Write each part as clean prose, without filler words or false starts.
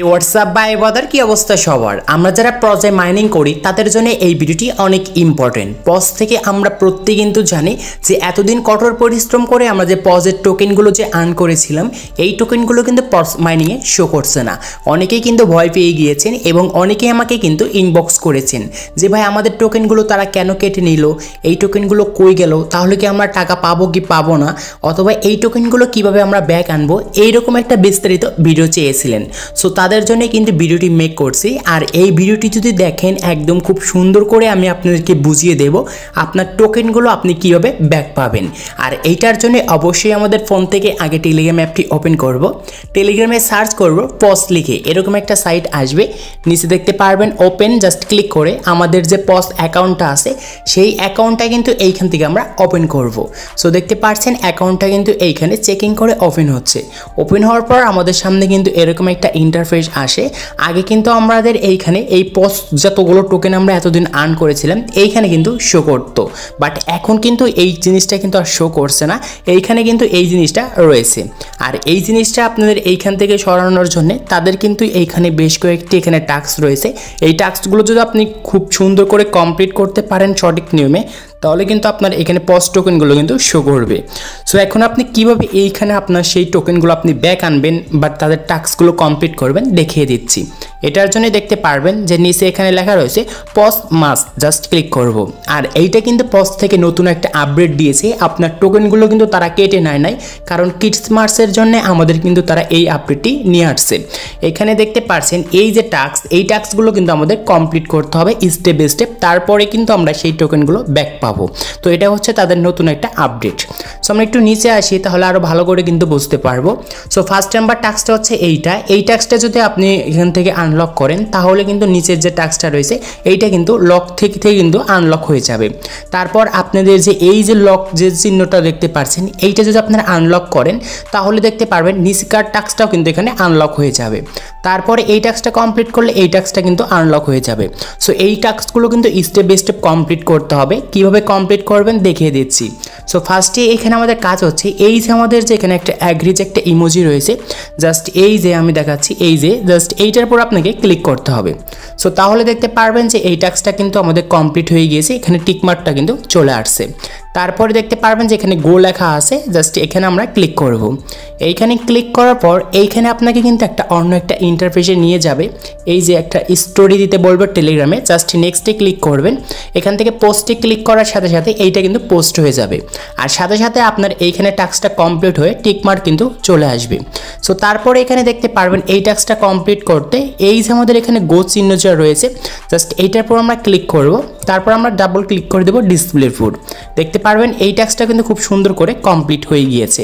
WhatsApp বা এবাদার কি অবস্থা সবার? আমরা যারা প্রজে মাইনিং করি তাদের জন্য এই ভিডিওটি অনেক ইম্পর্টেন্ট। পজ থেকে আমরা প্রত্যেকে কিন্তু জানি যে এতদিন কঠোর পরিশ্রম করে আমরা যে পজের টোকেনগুলো যে আর্ন করেছিলাম এই টোকেনগুলো কিন্তু পজ মাইনিংয়ে শো করছে না। অনেকেই কিন্তু ভয় পেয়ে গিয়েছেন এবং অনেকেই আমাকে কিন্তু ইনবক্স করেছেন যে ভাই আমাদের টোকেনগুলো তারা কেন কেটে নিল, এই টোকেনগুলো কই গেল, তাহলে কি আমরা টাকা পাবো কি পাবো না, অথবা এই টোকেনগুলো কিভাবে আমরা ব্যাক আনবো, এইরকম একটা বিস্তারিত ভিডিও চেয়েছিলেন। সো তাদের জন্য কিন্তু ভিডিওটি মেক করছি। আর এই ভিডিওটি যদি দেখেন একদম খুব সুন্দর করে আমি আপনাদেরকে বুঝিয়ে দেব আপনার টোকেনগুলো আপনি কিভাবে ব্যাক পাবেন। আর এইটার জন্য অবশ্যই আমাদের ফোন থেকে আগে টেলিগ্রাম অ্যাপটি ওপেন করব। টেলিগ্রামে সার্চ করব পজ লিখে, এরকম একটা সাইট আসবে, নিচে দেখতে পারবেন ওপেন, জাস্ট ক্লিক করে আমাদের যে পজ অ্যাকাউন্টটা আছে সেই অ্যাকাউন্টটা কিন্তু এইখান থেকে আমরা ওপেন করব। সো দেখতে পাচ্ছেন অ্যাকাউন্টটা কিন্তু এইখানে চেকিং করে ওপেন হচ্ছে। ওপেন হওয়ার পর আমাদের সামনে কিন্তু এরকম একটা ইন্টারফেস আসে। আগে কিন্তু আমাদের এইখানে এই পজ যতগুলো টোকেন আমরা এতদিন আর্ন করেছিলাম এইখানে কিন্তু শো করতো, বাট এখন কিন্তু এই জিনিসটা কিন্তু আর শো করছে না, এইখানে কিন্তু এই জিনিসটা রয়েছে। আর এই জিনিসটা আপনাদের এইখান থেকে সরানোর জন্য তাদের কিন্তু এইখানে বেশ কয়েকটি এখানে টাস্ক রয়েছে। এই টাস্কগুলো যদি আপনি খুব সুন্দর করে কমপ্লিট করতে পারেন সঠিক নিয়মে তাহলে কিন্তু আপনার এখানে পজ টোকেনগুলো কিন্তু শো করবে। সো এখন আপনি কিভাবে এইখানে আপনার সেই টোকেনগুলো আপনি ব্যাক আনবেন বা তাদের টাস্কগুলো কমপ্লিট করবেন দেখিয়ে দিচ্ছি। এটার জন্য দেখতে পারবেন যে নিচে এখানে লেখা রয়েছে পজ মাস্ট, জাস্ট ক্লিক করব। আর এইটা কিন্তু পজ থেকে নতুন একটা আপডেট দিয়েছে, আপনার টোকেনগুলো কিন্তু তারা কেটে নেয় নাই, কারণ ক্রিসমাসের জন্য আমাদের কিন্তু তারা এই আপডেটটি নিয়ে আসছে। এখানে দেখতে পাচ্ছেন এই যে টাস্ক, এই টাস্কগুলো কিন্তু আমাদের কমপ্লিট করতে হবে স্টেপ বাই স্টেপ, তারপরে কিন্তু আমরা সেই টোকেনগুলো ব্যাক পাবো। তো এটা হচ্ছে তাদের নতুন একটা আপডেট। সো আমরা একটু নিচে আসি তাহলে আরো ভালো করে কিন্তু বুঝতে পারবো। সো ফার্স্ট নাম্বার টাস্কটা হচ্ছে এই টাস্কটা যদি আপনি এখান থেকে আনলক করেন তাহলে কিন্তু নিচের যে টাস্কটা রয়েছে এইটা কিন্তু লক থেকে কিন্তু আনলক হয়ে যাবে। তারপর আপনাদের যে এই যে লক যে চিহ্নটা দেখতে পাচ্ছেন এইটা যদি আপনারা আনলক করেন তাহলে দেখতে পারবেন নিচকার টাস্কটাও কিন্তু এখানে আনলক হয়ে যাবে। তারপরে এই টাস্কটা কমপ্লিট করলে এই টাস্কটা কিন্তু আনলক হয়ে যাবে। সো এই টাস্কগুলো কিন্তু স্টেপ বাই স্টেপ কমপ্লিট করতে হবে। কিভাবে কমপ্লিট করবেন দেখিয়ে দিচ্ছি। সো ফার্স্টে এখানে আমাদের কাজ হচ্ছে এই যে আমাদের যে এখানে একটা অ্যাগ্রি যে একটা ইমোজি রয়েছে, জাস্ট এই যে আমি দেখাচ্ছি এই যে জাস্ট এইটার উপর আপনাকে ক্লিক করতে হবে। সো তাহলে দেখতে পারবেন যে এই টাস্কটা কিন্তু আমাদের কমপ্লিট হয়ে গিয়েছে, এখানে টিকমার্কটা কিন্তু চলে আসছে। তারপরে দেখতে পারবেন যে এখানে গো লেখা আছে, জাস্ট এখানে আমরা ক্লিক করব। এইখানে ক্লিক করার পর এইখানে আপনাকে কিন্তু একটা অন্য একটা ইন্টারফেসে নিয়ে যাবে। এই যে একটা স্টোরি দিতে বলবে টেলিগ্রামে, জাস্ট নেক্সটে ক্লিক করবেন। এখান থেকে পোস্টে ক্লিক করার সাথে সাথে এইটা কিন্তু পোস্ট হয়ে যাবে, আর সাথে সাথে আপনার এইখানে টাস্কটা কমপ্লিট হয়ে টিকমার্ক কিন্তু চলে আসবে। সো তারপরে এখানে দেখতে পারবেন এই টাস্কটা কমপ্লিট করতে এই যে আমাদের এখানে গো চিহ্ন যা রয়েছে জাস্ট এইটার পর আমরা ক্লিক করব। তারপর আমরা ডাবল ক্লিক করে দেবো ডিসপ্লে ফুড। দেখতে পারবেন এই টাস্কটা কিন্তু খুব সুন্দর করে কমপ্লিট হয়ে গিয়েছে।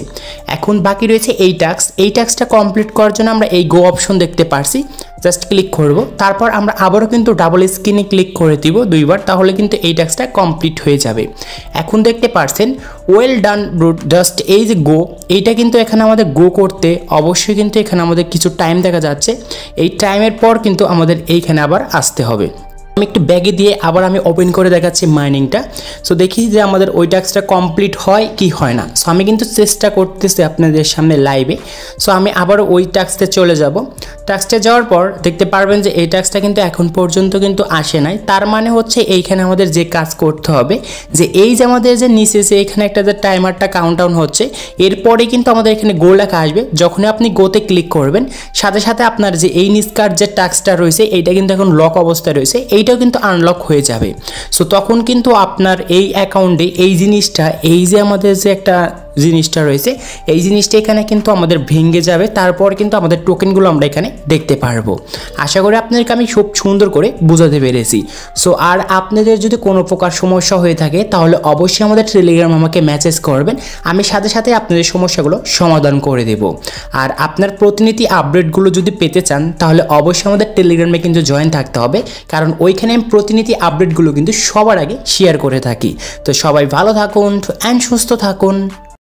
এখন বাকি রয়েছে এই টাস্কটা কমপ্লিট করার জন্য আমরা এই গো অপশন দেখতে পারছি, জাস্ট ক্লিক করব। তারপর আমরা আবারও কিন্তু ডাবল স্ক্রিনে ক্লিক করে দিব দুইবার, তাহলে কিন্তু এই টাস্কটা কমপ্লিট হয়ে যাবে। এখন দেখতে পাচ্ছেন ওয়েল ডান ব্রুট, জাস্ট এই যে গো এইটা কিন্তু এখানে আমাদের গো করতে অবশ্যই কিন্তু এখানে আমাদের কিছু টাইম দেখা যাচ্ছে। এই টাইমের পর কিন্তু আমাদের এইখানে আবার আসতে হবে। আমি একটু ব্যাগে দিয়ে আবার আমি ওপেন করে দেখাচ্ছি মাইনিংটা। সো দেখি যে আমাদের ওই টাস্কটা কমপ্লিট হয় কি হয় না। সো আমি কিন্তু চেষ্টা করতেছি আপনাদের সামনে লাইভে। সো আমি আবারও ওই টাস্কে চলে যাব। টাস্কে যাওয়ার পর দেখতে পারবেন যে এই টাস্কটা কিন্তু এখন পর্যন্ত কিন্তু আসে নাই। তার মানে হচ্ছে এইখানে আমাদের যে কাজ করতে হবে যে এই যে আমাদের যে নিচে যে এখানে একটা যে টাইমারটা কাউন্টডাউন হচ্ছে এরপরে কিন্তু আমাদের এখানে গো লেখা আসবে। যখনই আপনি গোতে ক্লিক করবেন সাথে সাথে আপনার যে এই নিচকার যে টাস্কটা রয়েছে এইটা কিন্তু এখন লক অবস্থায় রয়েছে, এইটাও কিন্তু আনলক হয়ে যাবে। সো তখন কিন্তু আপনার এই অ্যাকাউন্টে এই জিনিসটা এই যে আমাদের যে একটা জিনিসটা রয়েছে এই জিনিসটা এখানে কিন্তু আমাদের ভেঙে যাবে। তারপর কিন্তু আমাদের টোকেনগুলো আমরা এখানে দেখতে পারবো। আশা করি আপনাদেরকে আমি খুব সুন্দর করে বোঝাতে পেরেছি। সো আর আপনাদের যদি কোনো প্রকার সমস্যা হয়ে থাকে তাহলে অবশ্যই আমাদের টেলিগ্রাম আমাকে মেসেজ করবেন, আমি সাথে সাথে আপনাদের সমস্যাগুলো সমাধান করে দেব। আর আপনার প্রতিনিধি আপডেটগুলো যদি পেতে চান তাহলে অবশ্যই আমাদের টেলিগ্রামে কিন্তু জয়েন থাকতে হবে, কারণ ওইখানে আমি প্রতিনিধি আপডেটগুলো কিন্তু সবার আগে শেয়ার করে থাকি। তো সবাই ভালো থাকুন অ্যান্ড সুস্থ থাকুন।